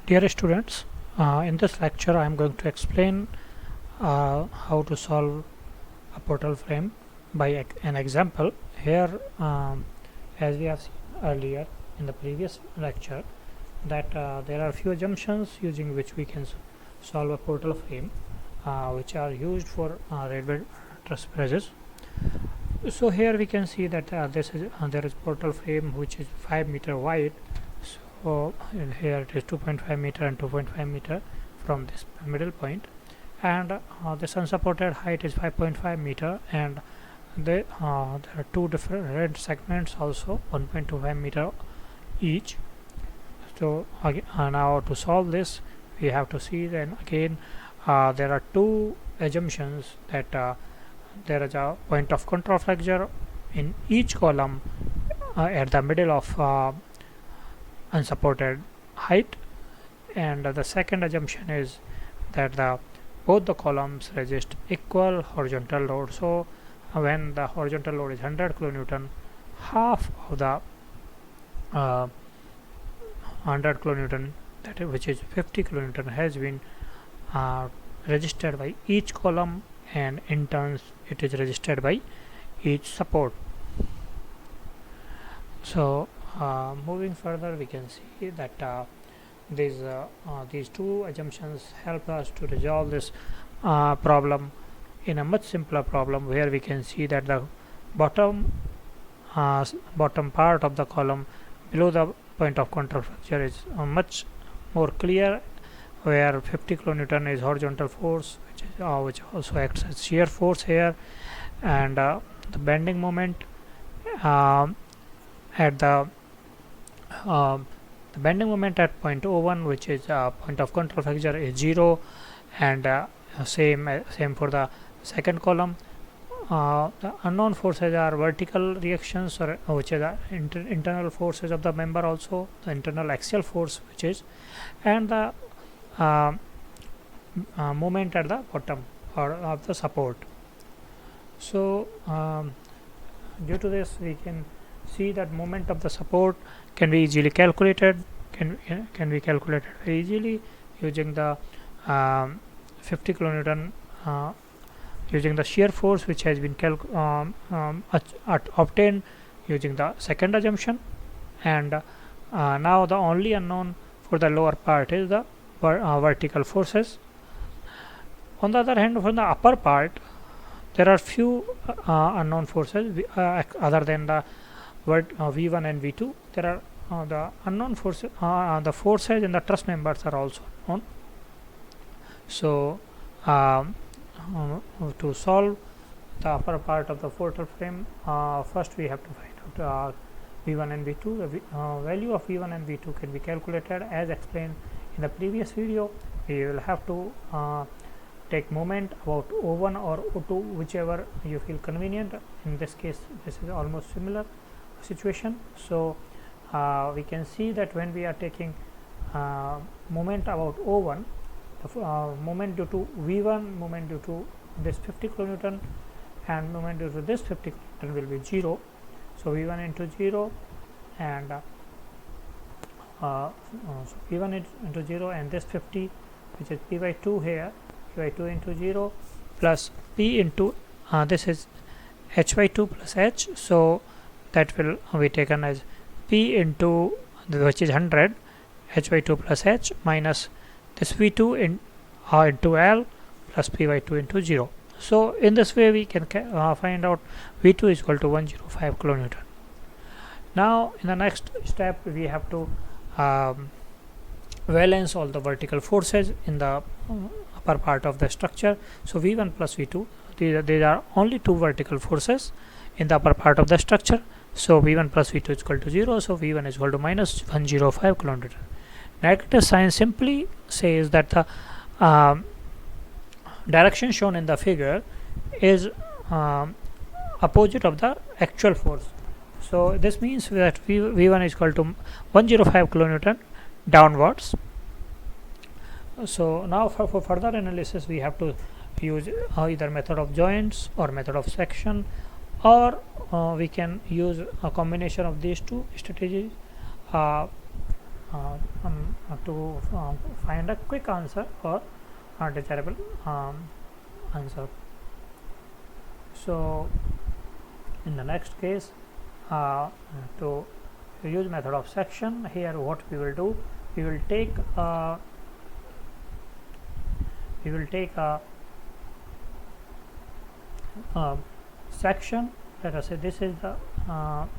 Dear students, in this lecture I am going to explain how to solve a portal frame by an example. Here, as we have seen earlier in the previous lecture, that there are few assumptions using which we can solve a portal frame, which are used for railway truss bridges. So here we can see that there is portal frame which is 5 meter wide. So here it is 2.5 meter and 2.5 meter from this middle point, and this unsupported height is 5.5 meter, and there are two different segments also 1.25 meter each. So now to solve this, we have to see then again there are two assumptions that there is a point of control flexure in each column at the middle of unsupported height, and the second assumption is that both the columns resist equal horizontal load. So when the horizontal load is 100 kilonewton, half of the 100 kilonewton, which is 50 kilonewton, has been registered by each column, and in turn it is registered by each support. So moving further, we can see that these two assumptions help us to resolve this problem in a much simpler problem, where we can see that the bottom part of the column below the point of control flexure is much more clear, where 50 kilonewton is horizontal force, which also acts as shear force here, and the bending moment at the bending moment at point O1, which is point of control flexure, is 0, and same for the second column. The unknown forces are vertical reactions, or which is the internal forces of the member, also the internal axial force, which is, and the moment at the bottom or of the support. So due to this, we can see that moment of the support can be easily calculated, can be calculated very easily using the 50 kilonewton, using the shear force which has been obtained using the second assumption. And now the only unknown for the lower part is the vertical forces. On the other hand, for the upper part, there are few unknown forces other than the V1 and V2. There are the unknown forces, the forces in the truss members are also known. So to solve the upper part of the portal frame, first we have to find out V1 and V2. The value of V1 and V2 can be calculated as explained in the previous video. We will have to take moment about O1 or O2, whichever you feel convenient. In this case, this is almost similar situation. So we can see that when we are taking moment about O1, the moment due to V1, moment due to this 50 kilonewton, and moment due to this 50 kilonewton will be 0. So V1 into 0, and so V1 into 0, and this 50, which is P by 2 here, P by 2 into 0, plus P into this is H by 2 plus H. So that will be taken as P into which is 100, H by 2 plus H, minus this V2 into L plus P by 2 into 0. So in this way we can find out V2 is equal to 105 kilonewton. Now in the next step, we have to balance all the vertical forces in the upper part of the structure. So V1 plus V2, these are only two vertical forces in the upper part of the structure. So V1 plus V2 is equal to 0. So V1 is equal to minus 105 kilonewton. Negative sign simply says that the direction shown in the figure is opposite of the actual force. So this means that V1 is equal to 105 kilonewton downwards. So now for further analysis, we have to use either method of joints or method of section, or we can use a combination of these two strategies. find a quick answer or a desirable answer. So in the next case, to use method of section, here what we will do, we will take a section. Let us say this is the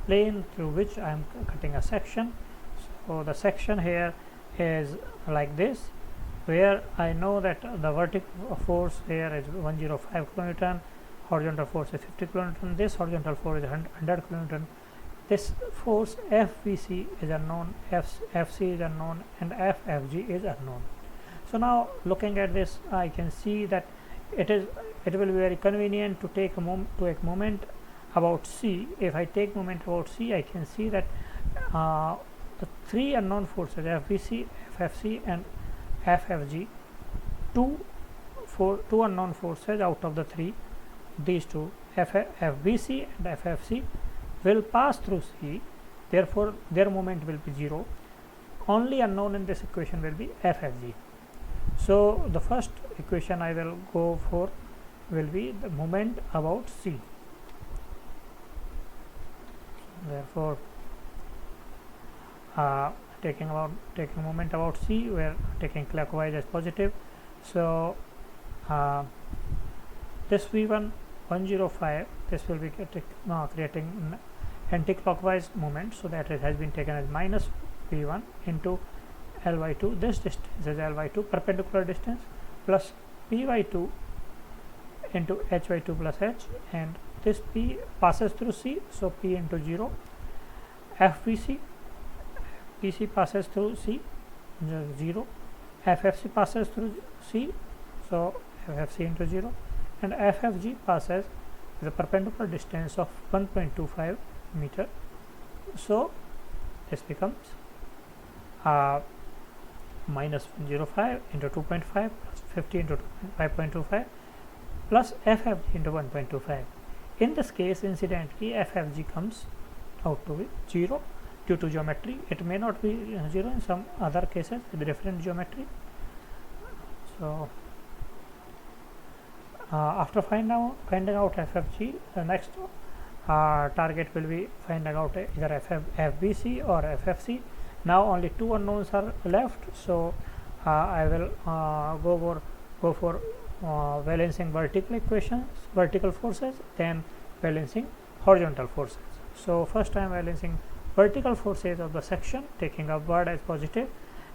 plane through which I am cutting a section. So the section here is like this, where I know that the vertical force here is 105 kilonewton, horizontal force is 50 kilonewton, this horizontal force is 100 kilonewton, this force FVC is unknown, FC is unknown, and FFG is unknown. So now looking at this, I can see that it will be very convenient to take a moment about C. If I take moment about C, I can see that the three unknown forces FVC, FFC, and FFG, two unknown forces out of the three, these two FVC and FFC will pass through C, therefore their moment will be 0. Only unknown in this equation will be FFG. So the first equation I will go for will be the moment about C. Therefore taking moment about C, we are taking clockwise as positive. So this V1 105, this will be creating anti-clockwise moment, so that it has been taken as minus V1 into L by 2. This distance is L by 2, perpendicular distance, plus P by 2 into H by 2 plus H, and this P passes through C, so P into 0. FVC, PC passes through C, 0. FFC passes through C, so FFC into 0, and FFG passes the perpendicular distance of 1.25 meter, so this becomes minus 105 into 2.5 plus 50 into 5.25 plus FFG into 1.25. In this case, incidentally, FFG comes out to be 0 due to geometry. It may not be 0 in some other cases with different geometry. So after finding out FFG, the next target will be finding out either FBC or FFC. Now only two unknowns are left, so I will go for balancing vertical forces, then balancing horizontal forces. So first I am balancing vertical forces of the section, taking upward as positive,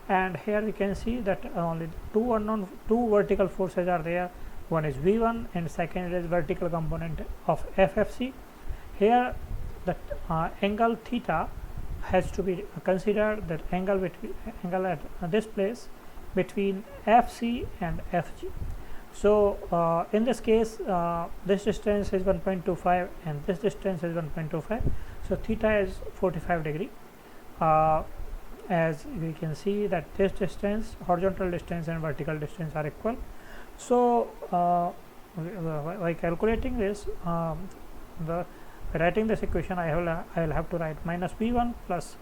and here we can see that only two vertical forces are there. One is V1 and second is vertical component of FFC. Here the angle theta has to be considered, that angle at this place between FC and FG. So in this case, this distance is 1.25 and this distance is 1.25, so theta is 45 degree. As we can see that this distance, horizontal distance and vertical distance are equal. So by calculating this, writing this equation, I will have to write minus V1 plus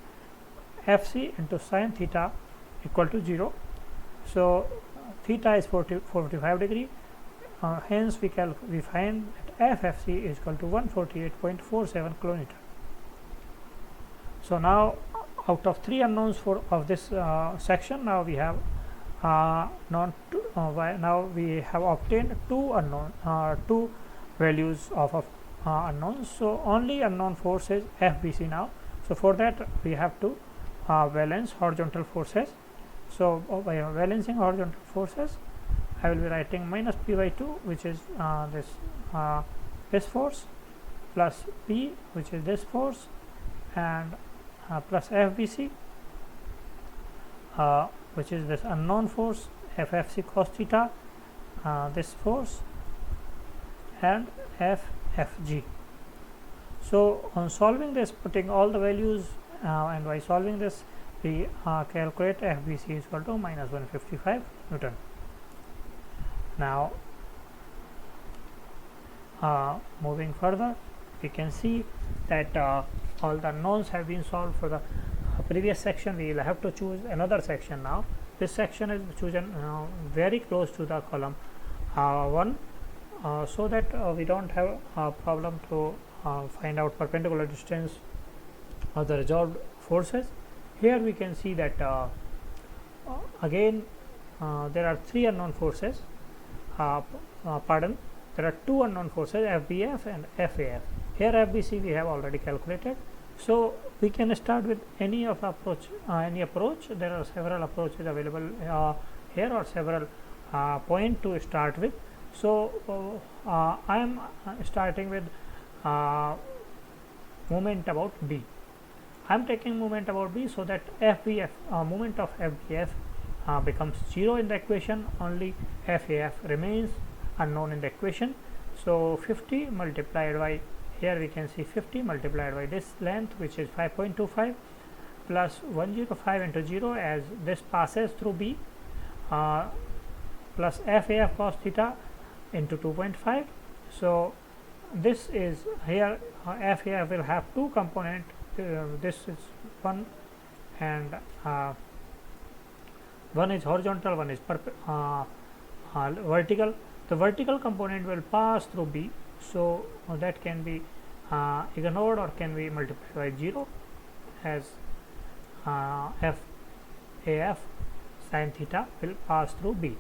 FC into sine theta equal to 0. So theta is 45 degree. Hence we find that FFC is equal to 148.47 kilonewton. So now out of three unknowns of this section, now we have now we have obtained two values of unknowns. So only unknown force is FBC now. So for that we have to balance horizontal forces. So by balancing horizontal forces, I will be writing minus P by 2, which is this force, plus P, which is this force, and plus FBC, which is this unknown force, FFC cos theta, this force, and FFG. So on solving this, putting all the values, and by solving this, we calculate FBC is equal to minus 155 Newton. Now moving further, we can see that all the unknowns have been solved for the previous section, we will have to choose another section now. This section is chosen very close to the column 1, so that we don't have a problem to find out perpendicular distance of the resolved forces. Here we can see that again there are 3 unknown forces, there are 2 unknown forces, FBF and FAF. Here FBC we have already calculated, so we can start with any of approach. There are several approaches available here, or several point to start with. So I am starting with moment about B. I am taking moment about B so that FBF moment of FBF becomes 0 in the equation, only FAF remains unknown in the equation. So 50 multiplied by, here we can see 50 multiplied by this length, which is 5.25, plus 105 into 0, as this passes through B, plus FAF cos theta into 2.5. So this is here FAF will have 2 component, this is one, and one is horizontal, one is vertical. The vertical component will pass through B, so that can be ignored or can be multiplied by 0, as FAF sin theta will pass through B.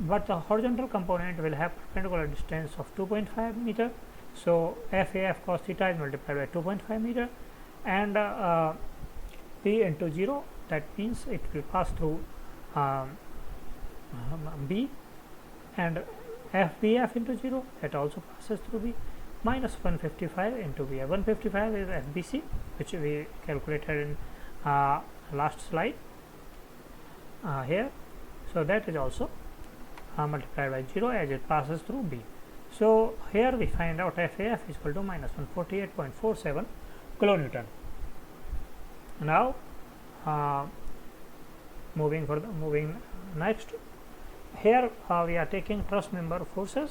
But the horizontal component will have perpendicular distance of 2.5 meter, so FAF cos theta is multiplied by 2.5 meter, and P into 0, that means it will pass through B, and FBF into 0, that also passes through B, minus 155 into B. 155 is FBC, which we calculated in last slide here, so that is also multiplied by 0 as it passes through B. So here we find out FAF is equal to minus 148.47 kilonewton. Now moving next, here we are taking truss member forces.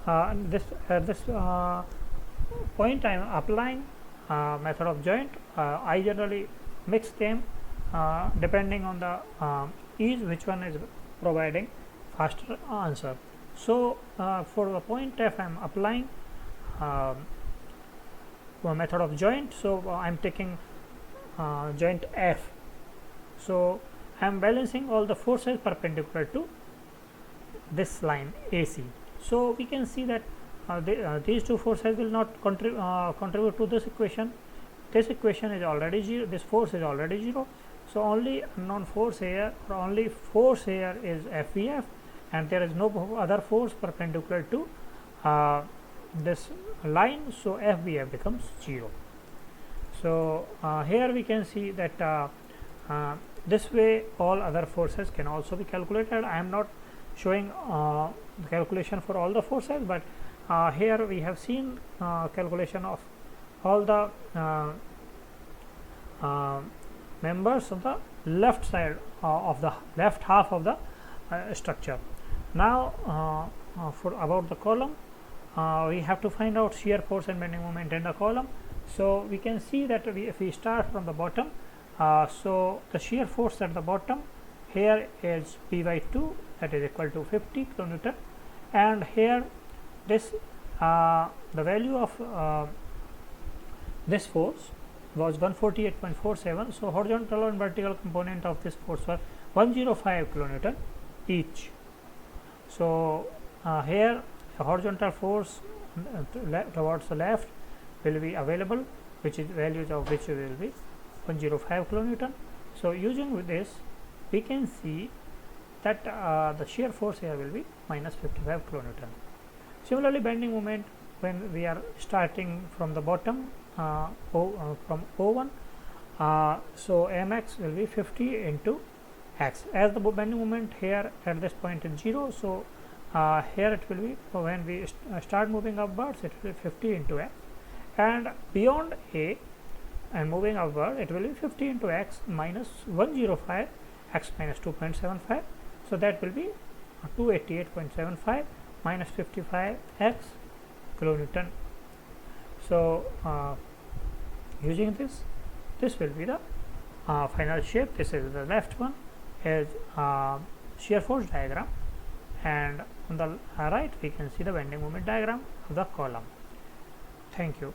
This point I am applying method of joint. I generally mix them depending on the ease which one is providing faster answer. So for the point F I am applying method of joint. So I am taking joint F. So I am balancing all the forces perpendicular to this line AC. So we can see that these 2 forces will not contribute to this equation. This equation is already 0, this force is already 0, so only unknown force here, or only force here is FBF, and there is no other force perpendicular to this line, so FBF becomes 0. So here we can see that this way all other forces can also be calculated. I am not showing the calculation for all the forces, but here we have seen calculation of all the members of the left side of the left half of the structure. Now for about the column, we have to find out shear force and bending moment in the column. So we can see that if we start from the bottom, so the shear force at the bottom here is P by 2, that is equal to 50 kilonewton, and here this the value of this force was 148.47. so horizontal and vertical component of this force were 105 kilonewton each. So here the horizontal force towards the left will be available, which is values of which will be 105 kilonewton. So using with this, we can see that the shear force here will be minus 55 kilonewton. Similarly, bending moment, when we are starting from the bottom from O1, so mx will be 50 into x, as the bending moment here at this point is 0. So here it will be, when we start moving upwards, it will be 50 into x, and beyond A and moving upward, it will be 50 into x minus 105 x minus 2.75. So that will be 288.75 minus 55 x kilonewton. So using this will be the final shape. This is the left one, is shear force diagram, and on the right we can see the bending moment diagram of the column. Thank you.